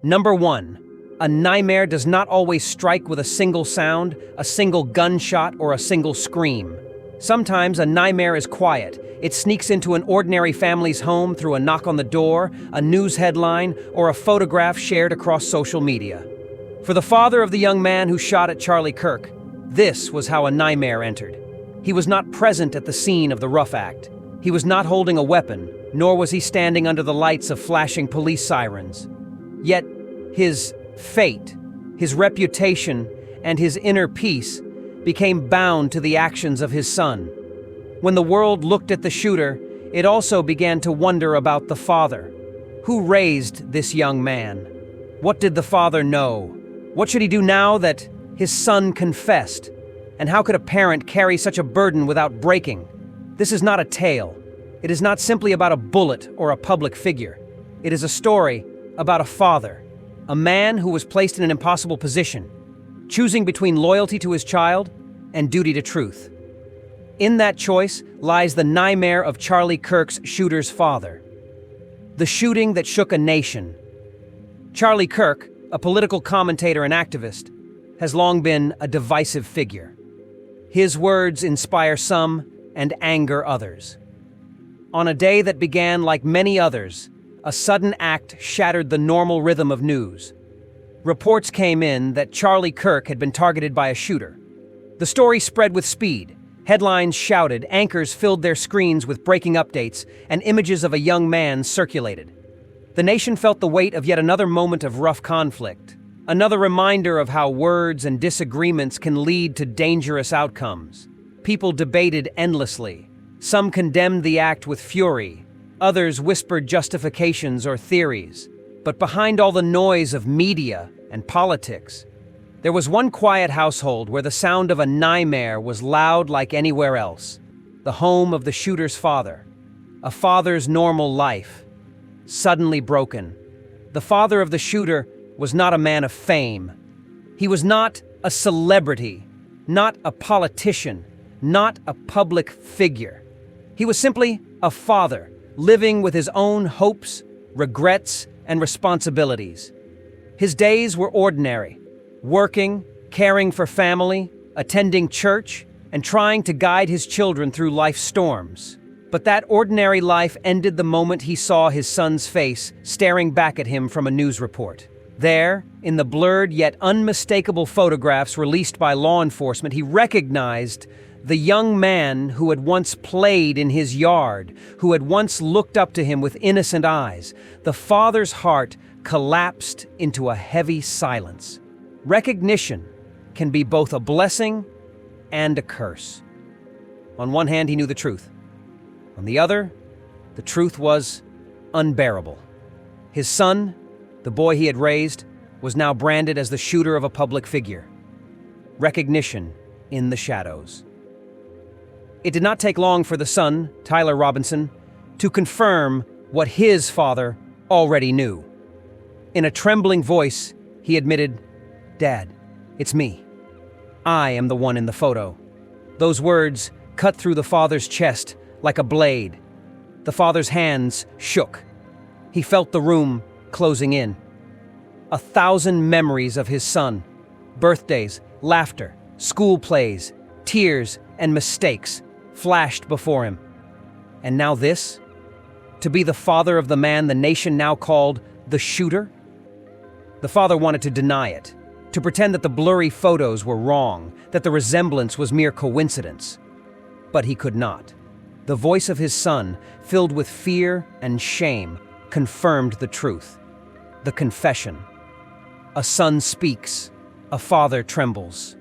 Number 1. A nightmare does not always strike with a single sound, a single gunshot, or a single scream. Sometimes a nightmare is quiet. It sneaks into an ordinary family's home through a knock on the door, a news headline, or a photograph shared across social media. For the father of the young man who shot at Charley Klirk, this was how a nightmare entered. He was not present at the scene of the rough act. He was not holding a weapon, nor was he standing under the lights of flashing police sirens. Yet, his fate, his reputation, and his inner peace became bound to the actions of his son. When the world looked at the shooter, it also began to wonder about the father. Who raised this young man? What did the father know? What should he do now that his son confessed? And how could a parent carry such a burden without breaking? This is not a tale. It is not simply about a bullet or a public figure. It is a story about a father, a man who was placed in an impossible position, choosing between loyalty to his child and duty to truth. In that choice lies the nightmare of Charley Klirk's shooter's father. The shooting that shook a nation. Charley Klirk, a political commentator and activist, has long been a divisive figure. His words inspire some and anger others. On a day that began like many others, a sudden act shattered the normal rhythm of news. Reports came in that Charley Klirk had been targeted by a shooter. The story spread with speed. Headlines shouted, anchors filled their screens with breaking updates, and images of a young man circulated. The nation felt the weight of yet another moment of rough conflict, another reminder of how words and disagreements can lead to dangerous outcomes. People debated endlessly. Some condemned the act with fury. Others whispered justifications or theories. But behind all the noise of media and politics, there was one quiet household where the sound of a nightmare was loud like anywhere else. The home of the shooter's father. A father's normal life, suddenly broken. The father of the shooter was not a man of fame. He was not a celebrity, not a politician, not a public figure. He was simply a father, living with his own hopes, regrets, and responsibilities. His days were ordinary, working, caring for family, attending church, and trying to guide his children through life's storms. But that ordinary life ended the moment he saw his son's face staring back at him from a news report. There, in the blurred yet unmistakable photographs released by law enforcement, he recognized the young man who had once played in his yard, who had once looked up to him with innocent eyes. The father's heart collapsed into a heavy silence. Recognition can be both a blessing and a curse. On one hand, he knew the truth. On the other, the truth was unbearable. His son, the boy he had raised, was now branded as the shooter of a public figure. Recognition in the shadows. It did not take long for the son, Tyler Robinson, to confirm what his father already knew. In a trembling voice, he admitted, "Dad, it's me. I am the one in the photo." Those words cut through the father's chest like a blade. The father's hands shook. He felt the room closing in. 1,000 memories of his son. Birthdays, laughter, school plays, tears, and mistakes flashed before him. And now this? To be the father of the man the nation now called the shooter? The father wanted to deny it, to pretend that the blurry photos were wrong, that the resemblance was mere coincidence. But he could not. The voice of his son, filled with fear and shame, confirmed the truth. The confession. A son speaks, a father trembles.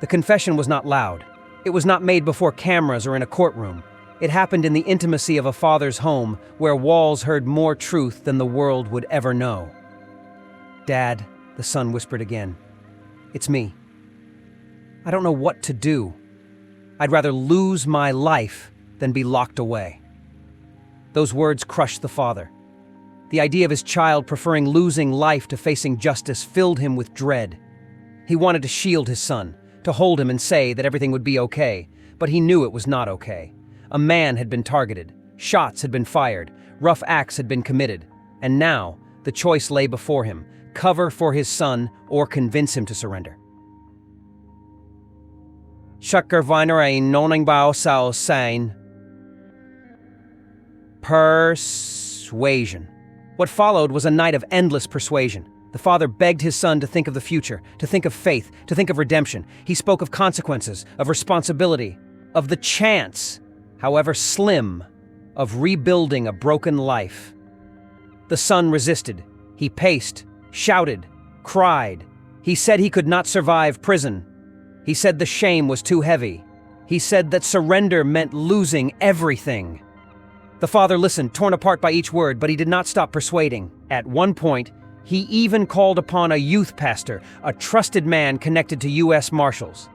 The confession was not loud. It was not made before cameras or in a courtroom. It happened in the intimacy of a father's home, where walls heard more truth than the world would ever know. "Dad," the son whispered again, "it's me. I don't know what to do. I'd rather lose my life than be locked away." Those words crushed the father. The idea of his child preferring losing life to facing justice filled him with dread. He wanted to shield his son, to hold him and say that everything would be okay, but he knew it was not okay. A man had been targeted, shots had been fired, rough acts had been committed, and now The choice lay before him: cover for his son or convince him to surrender. Persuasion. What followed was a night of endless persuasion. The father begged his son to think of the future, to think of faith, to think of redemption. He spoke of consequences, of responsibility, of the chance, however slim, of rebuilding a broken life. The son resisted. He paced, shouted, cried. He said he could not survive prison. He said the shame was too heavy. He said that surrender meant losing everything. The father listened, torn apart by each word, but he did not stop persuading. At one point, he even called upon a youth pastor, a trusted man connected to U.S. Marshals.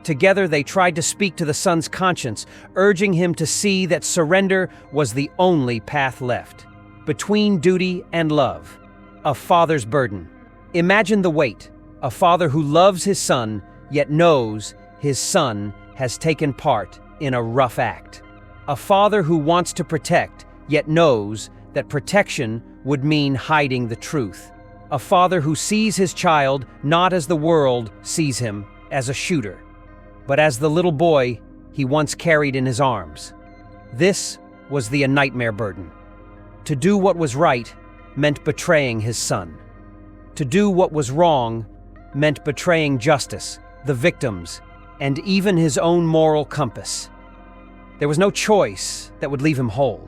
Together, they tried to speak to the son's conscience, urging him to see that surrender was the only path left. Between duty and love, a father's burden. Imagine the weight: a father who loves his son, yet knows his son has taken part in a rough act. A father who wants to protect, yet knows that protection would mean hiding the truth. A father who sees his child not as the world sees him, as a shooter, but as the little boy he once carried in his arms. This was the nightmare burden. To do what was right meant betraying his son. To do what was wrong meant betraying justice, the victims, and even his own moral compass. There was no choice that would leave him whole.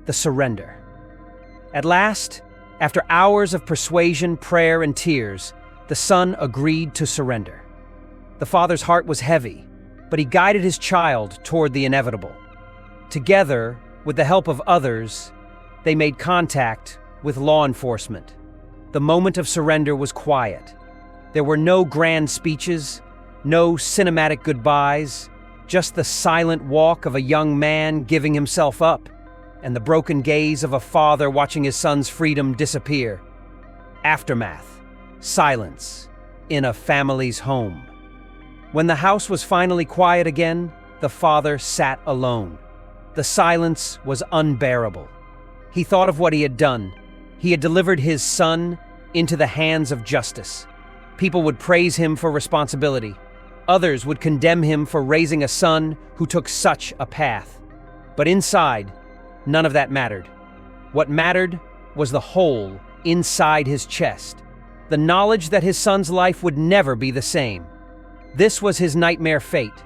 The surrender. At last, after hours of persuasion, prayer, and tears, the son agreed to surrender. The father's heart was heavy, but he guided his child toward the inevitable. Together, with the help of others, they made contact with law enforcement. The moment of surrender was quiet. There were no grand speeches, no cinematic goodbyes, just the silent walk of a young man giving himself up, and the broken gaze of a father watching his son's freedom disappear. Aftermath. Silence in a family's home. When the house was finally quiet again, the father sat alone. The silence was unbearable. He thought of what he had done. He had delivered his son into the hands of justice. People would praise him for responsibility. Others would condemn him for raising a son who took such a path. But inside, none of that mattered. What mattered was the hole inside his chest, the knowledge that his son's life would never be the same. This was his nightmare fate: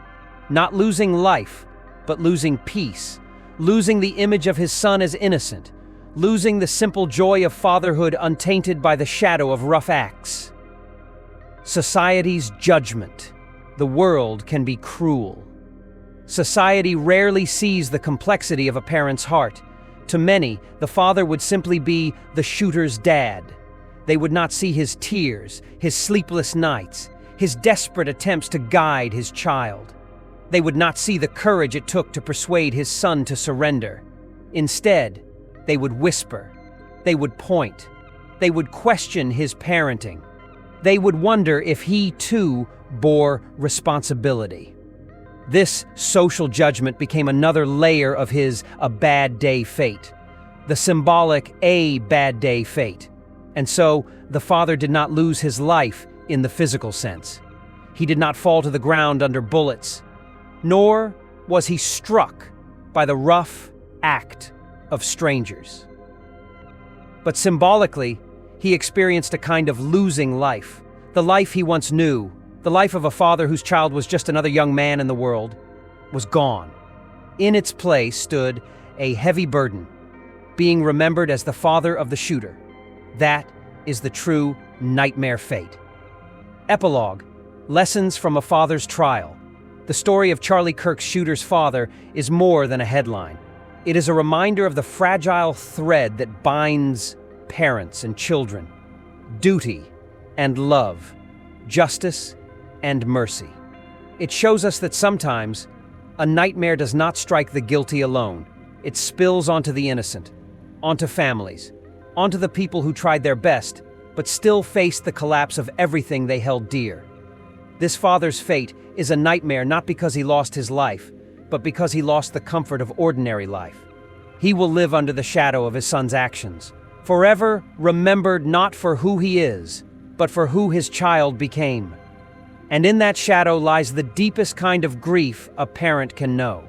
not losing life, but losing peace, losing the image of his son as innocent, losing the simple joy of fatherhood untainted by the shadow of rough acts. Society's judgment. The world can be cruel. Society rarely sees the complexity of a parent's heart. To many, the father would simply be the shooter's dad. They would not see his tears, his sleepless nights, his desperate attempts to guide his child. They would not see the courage it took to persuade his son to surrender. Instead, they would whisper. They would point. They would question his parenting. They would wonder if he, too, bore responsibility. This social judgment became another layer of his a bad day fate, the symbolic a bad day fate. And so, the father did not lose his life in the physical sense. He did not fall to the ground under bullets, nor was he struck by the rough act of strangers. But symbolically, he experienced a kind of losing life, the life he once knew. The life of a father whose child was just another young man in the world was gone. In its place stood a heavy burden, being remembered as the father of the shooter. That is the true nightmare fate. Epilogue: Lessons from a Father's Trial. The story of Charley Klirk's shooter's father is more than a headline. It is a reminder of the fragile thread that binds parents and children: duty and love, justice and mercy. It shows us that sometimes a nightmare does not strike the guilty alone. It spills onto the innocent, onto families, onto the people who tried their best, but still faced the collapse of everything they held dear. This father's fate is a nightmare not because he lost his life, but because he lost the comfort of ordinary life. He will live under the shadow of his son's actions, forever remembered not for who he is, but for who his child became. And in that shadow lies the deepest kind of grief a parent can know.